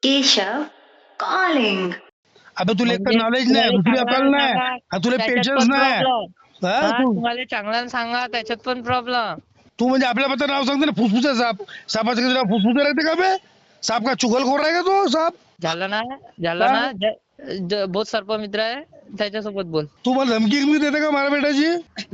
Keshav calling. अबे तुला एक तर म्हणजे नॉलेज नाही, तुम्हाला दुसरी अकल चांगल्यानं नाही, सांगा आणि तुला त्याच्यात पेशन्स पण नाही. प्रॉब्लेम. हा, हा, तुम्हाला चांगल्यानं सांगा त्याच्यात पण प्रॉब्लेम. तू म्हणजे आपल्या पत्र नाव सांगते ना, फुसफुसा साप. सापाचं कधी फुसफुस राहते का बे? साप का चुगलखोर आहे का तो साप? झालं ना झालं का? ना बहुत सर्पमित्र आहे त्याच्यासोबत बोल. तू मला धमकी गिमकी देते का मारा बेटाची?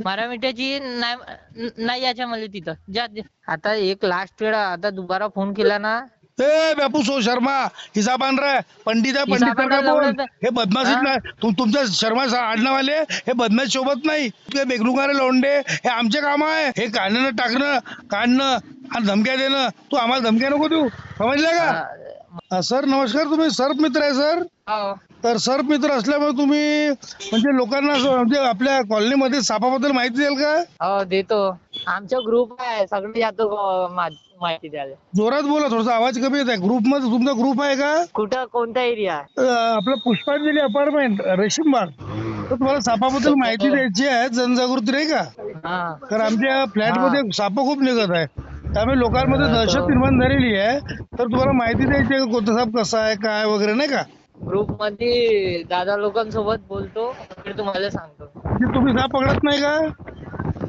मारा मिठाची नाही याच्या मला तिथं आता एक लास्ट वेळा आता दुबारा फोन केला ना. ए बापू सो शर्मा, हिसाब आण रे. पंडित आहे, पंडित हिसाबानं सारखा बोल. लवडं हे बदमाशीत हा? नाही. तुमच्या शर्मा आडनावाले हे बदमाश सोबत नाही. ते बेगनुकारे लोंडे हे आमचे काम आहे. हे काढणं टाकणं काढणं आणि धमक्या देणं. तू आम्हाला धमक्या नको देऊ, समजलं का? सर नमस्कार, तुम्ही सर्प मित्र आहे सर? हो तर सर्प मित्र असल्यामुळे तुम्ही म्हणजे लोकांना म्हणजे आपल्या कॉलनीमध्ये सापाबद्दल माहिती द्याल का? हो देतो. आमचा ग्रुप आहे सगळे जातो माहिती द्यायला. जोरात बोला, थोडासा आवाज कमी येत आहे. ग्रुप मध्ये तुमचा ग्रुप आहे का? कुठं कोणता एरिया? आपलं पुष्पांजली अपार्टमेंट, रेशीम बाग. तर तुम्हाला सापाबद्दल माहिती द्यायची आहे, जनजागृती नाही का? हा तर आमच्या फ्लॅट मध्ये साप खूप निघत आहे, त्यामुळे लोकांमध्ये दहशत निर्माण झालेली आहे. तर तुम्हाला माहिती द्यायची आहे कोणता साप कसा आहे काय वगैरे नाही का? ग्रुप मध्ये दादा लोकांसोबत बोलतो ते तुम्हाला सांगतो. म्हणजे तुम्ही साप पकडत नाही का?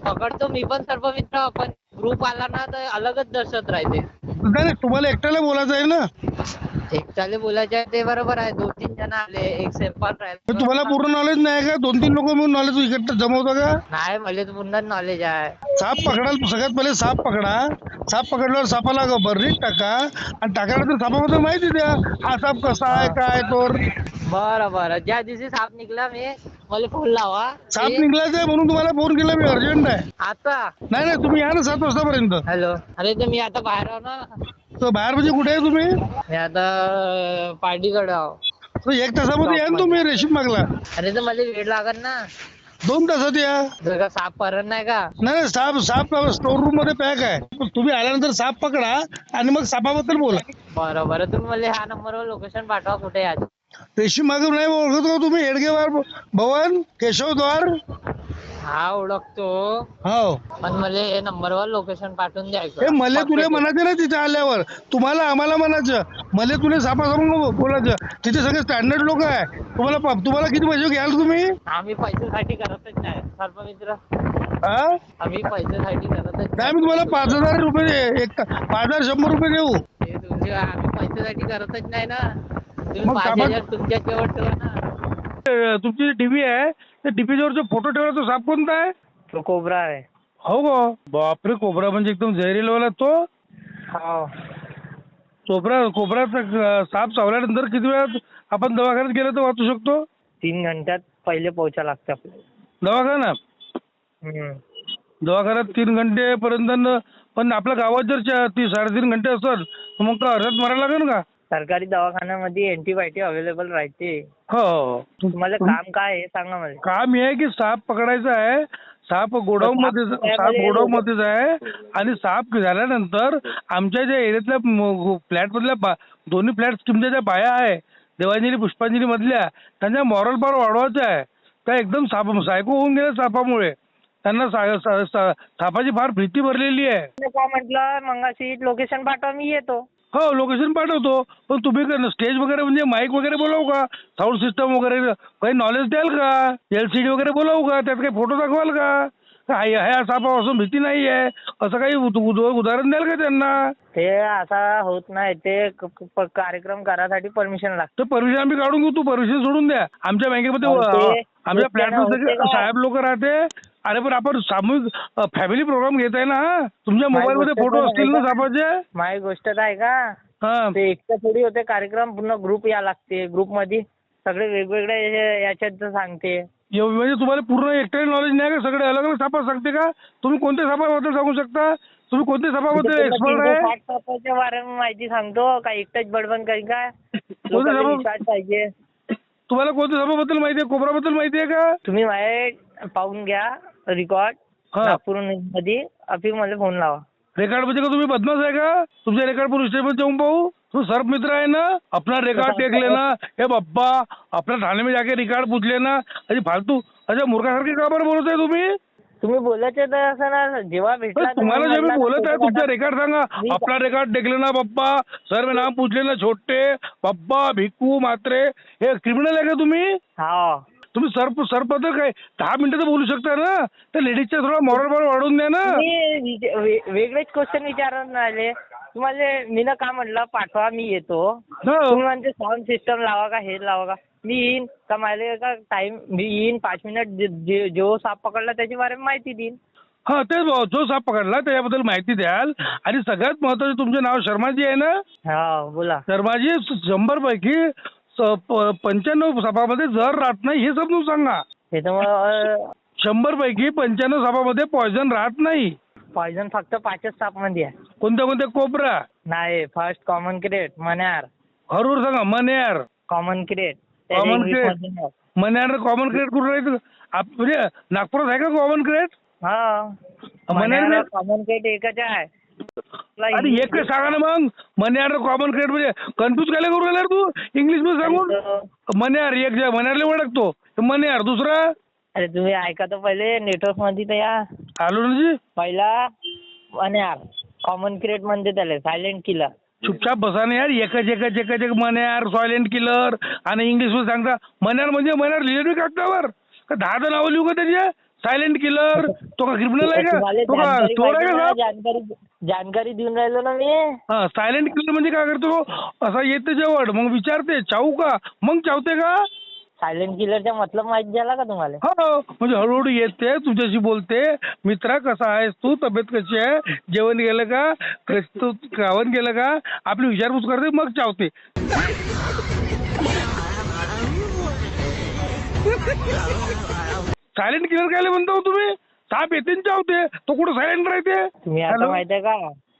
पकडतो मी पण सर्व मित्र, पण ग्रुप आला ना तर अलगच दहशत राहते. नाही नाही, तुम्हाला एकट्याला बोलायचं आहे ना. एकट्याले बोलायचे आहे ते बरोबर आहे. 2-3 जण आले एक सेल्फान तर राहिला. तुम्हाला पूर्ण नॉलेज नाही का? 2-3 लोक मिळून नॉलेज इकडे जमवता का? नाही मला तर पूर्ण नॉलेज आहे. साप पकडाल, सगळ्यात पहिले साप पकडा. साप पकडल्यावर सापाला बर्रीत टाका आणि टाकल्यानंतर सापाबद्दल माहिती द्या. हा साप कसा आहे काय तर. बरं बरं, ज्या दिवशी साप निघला मला फोन लावा. साप निघलाच आहे म्हणून तुम्हाला फोन केला मी, अर्जंट आहे. आता नाही नाही, तुम्ही या ना 7 वाजतापर्यंत. हॅलो, अरे तर मी आता बाहेर आहो ना. तर बाहेर म्हणजे कुठे आहे तुम्ही? मी आता पार्टीकडे आहो. तर 1 तासामध्ये या ना तुम्ही रेशीम मागला. अरे तर मला वेळ लागत ना. 2 तासात या. जर का साप परत नाही का? नाही नाही, साप साप स्टोर रूम मध्ये पॅक आहे. तुम्ही आल्यानंतर साप पकडा आणि मग सापाबद्दल बोला. बरं बरं, तुम्ही मला ह्या नंबरवर लोकेशन पाठवा कुठे आहे. रेशीम मागून नाही ओळखत का तुम्ही? हेडगेवार भवन, केशवद्वार. हा ओळखतो, हो, पण मला हे नंबरवर लोकेशन पाठवून द्यायचं. हे मले तुला म्हणायचं ना तिथे आल्यावर. तुम्हाला आम्हाला म्हणायचं. मले तुला सापासमोर बोलायचं. तिथे सगळे स्टँडर्ड लोक आहे. तुम्हाला किती पैसे घ्याल तुम्ही? आम्ही पैशासाठी करतच नाही सर्पमित्र. हा, आम्ही पैशासाठी करतच नाही मी तुम्हाला 5,000 रुपये 5,100 रुपये देऊ. ते तुमचे आम्ही पैशासाठी करतच नाही ना. तुम्ही मग 5,000 तुमच्या शेवट ठेवा ना. तुमची डीपी आहे, त्या डीपीवर जो फोटो ठेवला तो साप कोणता आहे? तो कोबरा आहे. हो गो, बापरे, कोबरा म्हणजे एकदम जहरीलावाला तो. हो कोबराचा साप चावल्यानंतर किती वेळात आपण दवाखान्यात गेलो तर वाचू शकतो? 3 घंट्यात पहिले पोहोचा लागते आपल्याला. दवाखान्यात दवाखान्यात 3 घंटे पर्यंत. पण आपल्या गावात जर 3-3.5 घंटे असेल तर मग का अर्ध्यात मारायला लागेल का? सरकारी दवाखान्यामध्ये अँटीबायोटिक अवेलेबल राहते. हो. तुम्हाला काम काय आहे सांगा मला. काम हे आहे की साप पकडायचा आहे. साप गोडाऊन मध्येच आहे. आणि साप झाल्यानंतर आमच्या ज्या एरियातल्या फ्लॅट मधल्या दोन्ही फ्लॅट तुमच्या ज्या बाया आहे देवांजली पुष्पांजली मधल्या, त्यांच्या मॉरल पावर वाढवायचा आहे. त्या एकदम सायको होऊन गेल्या सापामुळे. त्यांना सापाची फार भीती भरलेली आहे. काय म्हटलं मंगाशी लोकेशन पाठवा मी येतो. हो, लोकेशन पाठवतो. पण तुम्ही स्टेज वगैरे म्हणजे माईक वगैरे बोलावू का? साऊंड सिस्टम वगैरे काही नॉलेज द्याल का? LCD वगैरे बोलावू का? त्यात काही फोटो दाखवाल का? ह्या सापापासून भीती नाही आहे असं काही उदाहरण द्याल का त्यांना? ते असा होत नाही. ते कार्यक्रम करायसाठी परमिशन लागते. तर परमिशन आम्ही काढून घेऊ, तू परमिशन सोडून द्या. आमच्या बँकेमध्ये आमच्या फ्लॅटमध्ये साहेब लोक राहते. अरे पण आपण सामूहिक फॅमिली प्रोग्राम घेत आहे ना. तुमच्या मोबाईल मध्ये फोटो असतील ना सापाचे? माझी गोष्ट आहे का? हा, ते एकटं थोडी होते कार्यक्रम, पूर्ण ग्रुप या लागते. ग्रुप मध्ये सगळे वेगवेगळे याच्यात सांगते. म्हणजे तुम्हाला पूर्ण एकट्याने नॉलेज नाही का? सगळे अलग अलग सापा सांगते का? तुम्ही कोणत्या सापाबद्दल सांगू शकता? तुम्ही कोणत्या सापाबद्दल एक्सपर्ट आहे? 360 सापाच्या बारेमध्ये माहिती सांगतो का एकटाच बडबड काही काय? कोणत्या लोकांना विश्वास पाहिजे. तुम्हाला कोणत्या सापाबद्दल माहिती आहे? कोबराबद्दल माहिती आहे का? तुम्ही माझे पाहून घ्या रेकॉर्ड. नागपूर मध्ये अभी मला फोन लावा. रेकॉर्ड म्हणजे का तुम्ही बदमाश आहे का? तुमचे रेकॉर्ड पोलीस स्टेशन जाऊन पाहू. तू सर्प मित्र आहे ना? अपना रिकॉर्ड देख लेना. हे बब्बा, आपल्या ठाणे में जाके रिकॉर्ड पूछ लेना. अरे फालतू, अच्छा मूर्खासारखे का बरं बोलत आहे तुम्ही? तुम्ही बोलायचे तर असं ना जेव्हा भेटला तुम्हाला जे मी बोलत आहे तुमचा रेकॉर्ड सांगा. आपला रेकॉर्ड देखले ना पप्पा, सर्व नाम पूछले ना छोटे पप्पा भिक्कू म्हात्रे, हे क्रिमिनल आहे का तुम्ही? हा तुम्ही सरपद काय 10 मिनिटं तर बोलू शकता ना. त्या लेडीजच्या थोडा मॉरल वाढवून द्या ना. मी वेगळेच क्वेश्चन विचारून राहिले तुम्हाला. मी ना का म्हटलं पाठवा मी येतो. हो. तुम्ही म्हणजे साऊंड सिस्टम लावा का हे लावा का. मी येईन का मला का टाइम मी येईन 5 मिनिट जो साप पकडला त्याच्या बारे माहिती देईन. हा तेच भाऊ, जो साप पकडला त्याच्याबद्दल माहिती द्याल. आणि सगळ्यात महत्वाचं तुमचं नाव शर्माजी आहे ना. हा बोला. शर्माजी 100 पैकी 95 सापामध्ये जहर राहत नाही हे समजून सांगा. त्याच्यामुळं 100 पैकी 95 सापामध्ये पॉयझन राहत नाही. पॉयझन फक्त 5च सापमध्ये आहे. कोणत्या कोणत्या? कोबरा नाही फर्स्ट कॉमन क्रेट मन्यार. हरूर सांगा. Manyar common crate. Common crate. Manyar common crate कुठं राहायचं? म्हणजे नागपुरात आहे का कॉमन क्रेट? हा मन्यार कॉमन क्रेट एकच आहे. आणि एक सांगा ना मग. मन्यार कॉमन क्रेट म्हणजे कन्फ्युज काय करू राहिला तू इंग्लिश मध्ये सांगून? मन्यार एक जे मन्यारला ओळखतो मन्यार. दुसरा अरे तुम्ही ऐका तर पहिले नेटवर्क मध्ये तर या. आलो ना जी. पहिला मन्यार कॉमन क्रेट म्हणते त्याला सायलेंट किलर. चुपचाप बसा ना यार. एकच मन्यार सायलेंट किलर आणि इंग्लिश मध्ये सांगता. मन्यार म्हणजे मन्यार लिहिलं मी कागदावर का 10 नावं लिहू का त्याचे? सायलेंट किलर तो का क्रिमिनल आहे का? तो का चोर आहे का? जानकारी देऊन राहिलो ना मी. हा सायलेंट किलर म्हणजे काय करतो? असा येते जवळ मग विचारते चावू का मग चावते का? सायलेंट किलरचा मतलब माहिती झाला का तुम्हाला? हो म्हणजे हळूहळू येते तुझ्याशी बोलते. मित्रा कसा आहेस तू? तब्येत कशी आहे? जेवण गेलं का? तू गावन गेलं का? आपली विचारपूस करते मग चावते. सायलेंट किलर काय म्हणतो तुम्ही? साप येते न चावते. तो कुठं सायलेंट राहते? तुम्ही आता माहिती आहे का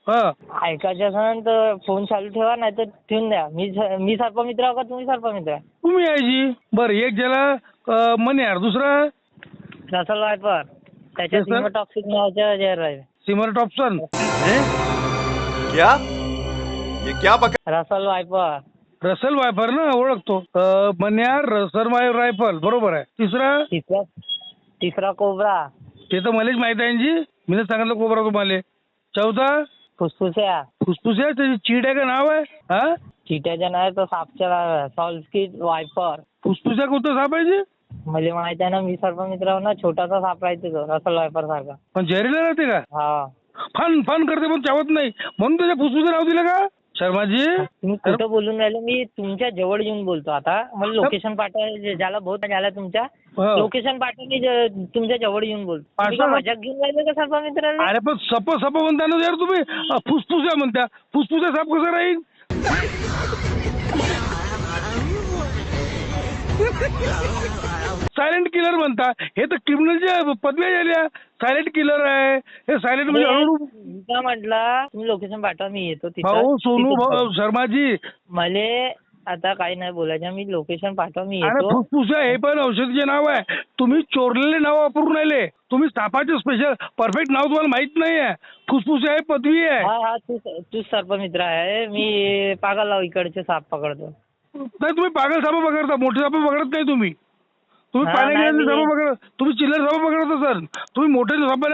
हा ऐकायचं असेल तर फोन चालू ठेवा नाही तर ठेवून द्या. मी सर्पमित्र आहो का तुम्ही सर्पमित्र? तुम्ही यायची. बरं एक ज्याला मन्यार. दुसरा रसल वायपर. त्याच्या सिमोटॉक्सिक नावाच्या जहर आहे. सिमरटॉप्सन. क्या ये क्या रसल वायपर. रसल वायफर ना ओळखतो. मन्यार रसल रायफल बरोबर आहे. तिसरा तिसरा कोबरा. ते तर मलाच माहित आहे जी. मीच सांगितलं कोबरा तुम्हाला. चौथा फुसफुस्या. फुसफुस्या. त्याची चीड आहे का नाव आहे? हा चिट्याच्या नाही तर सापच्या सॉल्स्किट वायपर. फुसफुस्या कोणतं साप आहे जी? मला माहित आहे ना मी सर्पमित्र आहो ना. छोटासा साप राहते तो रसल वायपर सारखा. पण जहरीला राहते का? हा फन करते पण चावत नाही म्हणून त्याच्या फुसफुसे नाव दिलं का? शर्माजी तुम्ही कुठं बोलून राहिले? मी तुमच्या जवळ येऊन बोलतो आता. मला लोकेशन पाठवा. ज्याला बहुत झाला तुमच्या लोकेशन पाठवा. मी तुमच्या जवळ येऊन बोलतो. तुम्ही का मजाक घेऊन राहिले का सर्पमित्र? अरे पण सप म्हणता ना यार तुम्ही. फुसफुस्या म्हणता. फुसफुस्या साप कसा राहील? सायलेंट किलर म्हणता. हे तर क्रिमिनलच्या पदव्या झाल्या. सायलेंट किलर आहे हे. सायलेंट म्हणजे हळूहळू. का म्हटलं तुम्ही लोकेशन पाठवा मी येतो भाऊ सोनू भाऊ शर्माजी. मले आता काही नाही बोलायचं. मी लोकेशन पाठवा मी अरे येतो. फुसफुस हे पण औषधीचे नाव आहे. तुम्ही चोरलेले नाव वापरून राहिले. तुम्ही सापाचे स्पेशल परफेक्ट नाव तुम्हाला माहित नाही आहे. फुसफुस आहे पदवी आहे. हा तू सर्पमित्र आहे. मी पागल आहो इकडचे साप पकडतो. नाही तुम्ही पागल साप पकडता. मोठे साप पकडत नाही तुम्ही. तुम्ही पाण्यात साप पकडत. तुम्ही चिल्लर साप पकडत असाल. तुम्ही मोठे साप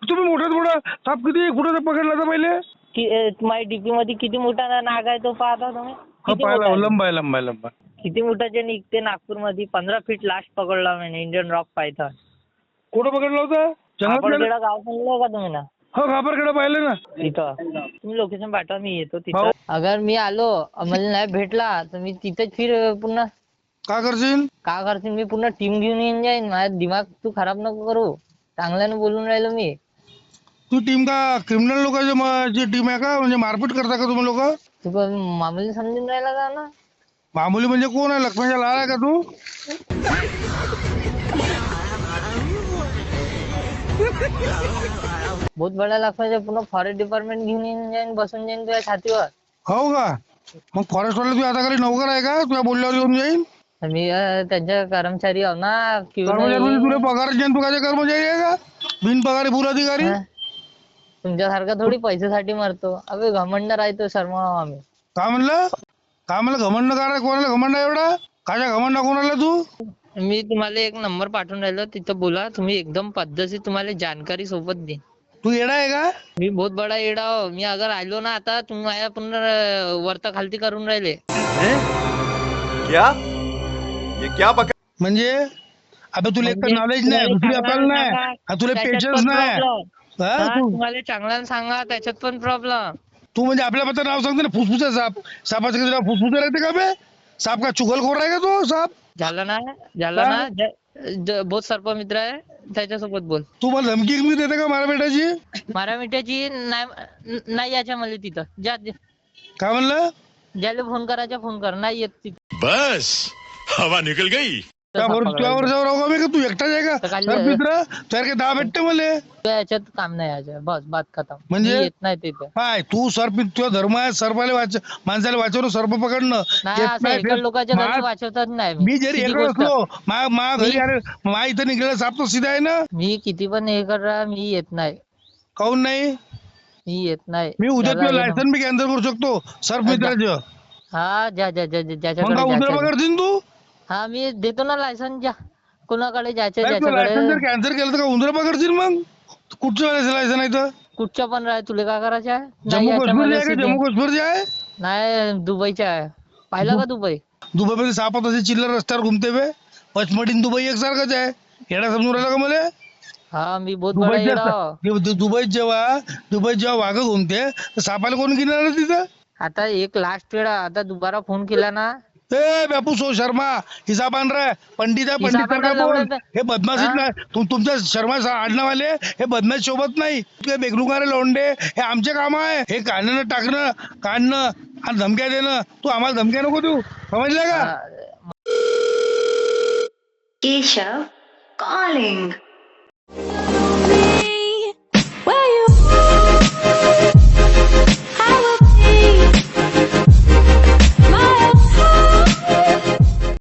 तुम्ही मोठा साप किती कुठे पकडला होता पहिले? माझ्या डीपी मध्ये किती मोठा नाग आहे तो पाहता तुम्ही? पाहिला. लंबा. किती मोठाचे निघते नागपूरमध्ये. 15 फीट लास्ट पकडला मी इंडियन रॉक पायथॉन. कुठं पकडला होता? खापरखेडा गाव सांगलं का तुम्ही ना? हो खापरखेडा पाहिलं ना. तिथं तुम्ही लोकेशन पाठवा मी येतो तिथं. अगर मी आलो मला नाही भेटला तर मी तिथेच पुन्हा काय करशील? का करशील? मी पुन्हा टीम घेऊन येऊन जाईन. माझा दिमाग तू खराब नको करू. चांगल्यानं बोलून राहिलो मी. तू टीम का क्रिमिनल लोकांची टीम आहे का? म्हणजे मारपीट करता का तुम्ही लोक? तू पण मामूली समजून राहिला का ना? मामुली म्हणजे कोण आहे? लक्ष्मीच्या लाल आहे का तू? बहुत बडा लक्ष्मीच्या पुन्हा फॉरेस्ट डिपार्टमेंट घेऊन येऊन जाईन बसून जाईन तुझ्या छातीवर. हो का? मग फॉरेस्ट वाले तू आता खाली नौकर आहे का? तुझ्या बोलल्यावर येऊन जाईन. मी त्यांच्या कर्मचारी आहो ना. कर्मचारी म्हणजे तुला पगार देईन. तू काय कर्मचारी आहे का? बिनपगारी भूल अधिकारी. तुमच्यासारखा थोडी पैशासाठी मरतो. अबे घमंड राहतो शर्मा आम्ही. काय म्हणलं? घमंड काय? कोणाला घमंड एवढा? काच्या घमंड कोणाला तू? मी तुम्हाला एक नंबर पाठवून राहिलो, तिथं बोला. तुम्ही एकदम पद्धतशीर तुम्हाला जानकारी सोबत देईन. तू येडा आहे का? मी बहुत बडा येडा हो. मी अगर आलो ना आता, तुम्ही माझ्या पुन्हा वरता खालती करून राहिले. क्या ये क्या बक म्हणजे अबे तुला एक तर म्हणजे नॉलेज नाही, तुम्हाला दुसरी अकल चांगल्यानं नाही, सांगा, आणि तुला त्याच्यात पेशन्स पण नाही. problem. हा, हा, तू तुम्हाला चांगल्यानं सांगा, त्याच्यात पण प्रॉब्लेम. तू म्हणजे आपल्या पत्र नाव सांगते ना, फुसफुसा साप. सापाचं कधी नाव फुसफुसा राहते का बे? साप का चुगलखोर आहे का तो साप? झालं ना हा? बहुत सर्पमित्र आहे, त्याच्यासोबत बोल. तू मला धमकी गिमकी देते का मारा बेटाची? मारा मिठाची नाही याच्या मला तिथं. काय म्हणलं? ज्याला फोन करायचा फोन कर, नाही येत तिथं. बस हवा निकल गई. त्यावर तुझ्यावर जाऊ राहू का बे, का तू एकटाच आहे का? तर काय- सर मित्र तुझ्या काय दहा भेटते मले? याच्यात काम नाही याच्या, बस बात खतम. म्हणजे? मी येत नाही तिथं. काय तू सर्प, तुझा धर्म आहे सर्पाला माणसाला वाचवणं, सर्प पकडणं. नाही, येत असं नाही एका ते. लोकांच्या घरी मा- वाचवतात नाही मी जरी किती एकटा गोष्ट. असलो, मा घरी मी- अरे मा इथं निघलेला साप तो सीधा आहे ना. मी किती पण हे करा, मी येत नाही. काऊन नाही? मी येत नाही. मी उद्या त्याला तुझं हे लायसन बी कॅन्सल करू शकतो सर्प मित्राचं. हा, मग ज्याच्याकडे का उद्या जायचं. पकडशील तू? हा, मी देतो ना लायसन. ज्या कोणाकडे जायचं लायसन जर ज्याच्याकडे. कॅन्सल केलं तर का उंदरा पकडशील मग? कुठचं लायसन आहे तर? कुठच्या पण राह, तुला काय करायचं आहे? नाही जम्मू याच्या काश्मीर मला आहे का? सीधे. जम्मू काश्मीर जे आहे नाही, दुबईच्या आहे. पाहिलं का दुबई? दुबईमध्ये सापात असे चिल्लर रस्त्यावर घुमते बे. पचमढीन दुबई एकसारखंच आहे. येडा समजून राहिला का मला? हा, मी बहुत बडा येडा हो. दुबईत जेव्हा वाघ घुमते तर सापाला कोण घेणार आहे तिथं? आता एक लास्ट वेळा आता दुबारा फोन केला ना. ए बापू सो शर्मा, हिसाब आण रे. पंडित आहे, पंडित हिसाब सारखा आणायला बोल. लावलं तर- हे बदमाशीत हा? नाही. तुमच्या शर्मा आडनावाले हे बदमाश सोबत नाही. तुझे बेगनुकारे लोंडे हे आमचे काम आहे. हे काढणं काढणं आणि धमक्या देणं. तू आम्हाला धमक्या नको देऊ, समजलं का? हा, Keshav calling.